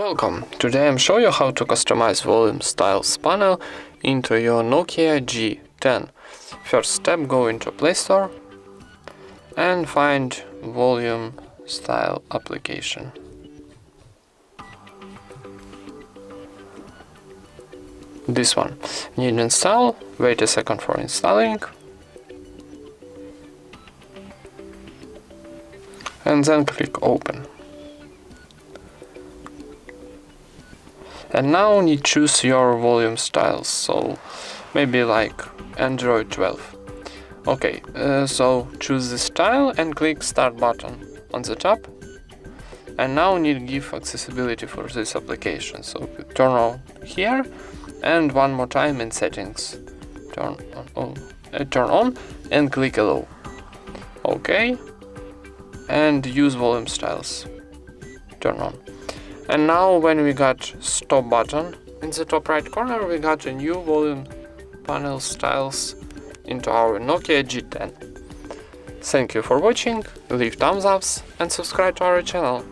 Welcome! Today I'm showing you how to customize volume styles panel into your Nokia G10. First step, go into Play Store and find volume style application. This one. Need to install, wait a second for installing, and then click open. And now you choose your volume styles, so maybe like Android 12. Okay, so choose the style and click start button on the top. And now need to give accessibility for this application, so turn on here and one more time in settings. Turn on and click allow. Okay, and use volume styles. Turn on. And now when we got stop button in the top right corner, we got a new volume panel styles into our Nokia G10. Thank you for watching, leave thumbs ups and subscribe to our channel.